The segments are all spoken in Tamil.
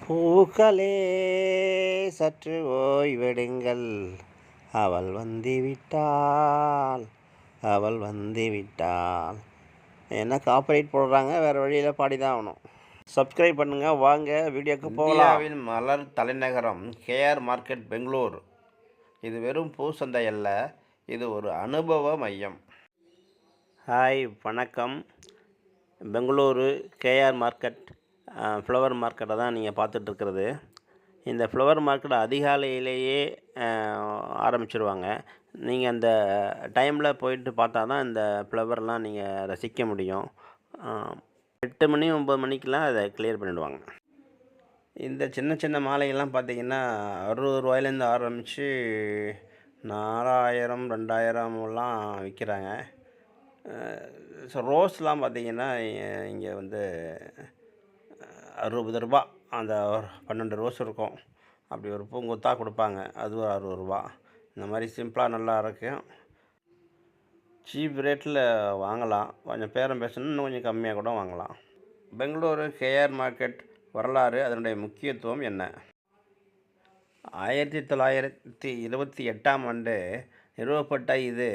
பூக்களே சற்று ஓய்வெடுங்கள், அவள் வந்துவிட்டாள், அவள் வந்துவிட்டாள். என்ன காப்பரேட் போடுறாங்க, வேறு வழியில் பாடி தான் ஆகணும். சப்ஸ்கிரைப் பண்ணுங்கள், வாங்க வீடியோக்கு போகலாம். இந்தியாவின் மலர் தலைநகரம் கேஆர் மார்க்கெட் பெங்களூர். இது வெறும் பூ சந்தை அல்ல, இது ஒரு அனுபவ மையம். ஹாய், வணக்கம். பெங்களூரு கேஆர் மார்க்கெட் ஃப்ளவர் மார்க்கெட்டை தான் நீங்கள் பார்த்துட்ருக்கிறது. இந்த ஃப்ளவர் மார்க்கெட் அதிகாலையிலேயே ஆரம்பிச்சிருவாங்க. நீங்கள் அந்த டைமில் போயிட்டு பார்த்தா தான் இந்த ஃப்ளவர்லாம் நீங்கள் ரசிக்க முடியும். 8 மணி 9 மணிக்கெலாம் அதை கிளியர் பண்ணிவிடுவாங்க. இந்த சின்ன சின்ன மாலைகள்லாம் பார்த்திங்கன்னா 60 ரூபாயிலேருந்து ஆரம்பித்து 4000 2000லாம் விற்கிறாங்க. ஸோ ரோஸ்லாம் பார்த்திங்கன்னா இங்கே வந்து 60 ரூபா. அந்த 12 ரோஸ் இருக்கும், அப்படி ஒரு பூங்கொத்தாக கொடுப்பாங்க, அது ஒரு 60 ரூபா. இந்த மாதிரி சிம்பிளாக நல்லா இருக்கும். சீப் ரேட்டில் வாங்கலாம். கொஞ்சம் பேரம் பேசணும், இன்னும் கொஞ்சம் கம்மியாக கூட வாங்கலாம். பெங்களூரு கேஆர் மார்க்கெட் வரலாறு, அதனுடைய முக்கியத்துவம் என்ன? 1928ஆம் ஆண்டு நிறுவப்பட்ட இது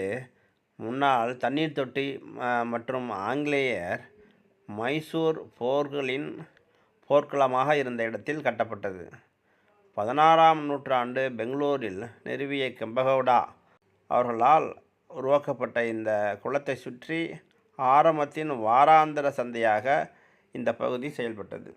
முன்னாள் தண்ணீர் தொட்டி மற்றும் ஆங்கிலேயர் மைசூர் போர்க்களமாக இருந்த இடத்தில் கட்டப்பட்டது. 16ஆம் நூற்றாண்டு பெங்களூரில் நிறுவிய கெம்பகவுடா அவர்களால் உருவாக்கப்பட்ட இந்த குளத்தை சுற்றி ஆரம்பத்தின் வாராந்திர சந்தையாக இந்த பகுதி செயல்பட்டது.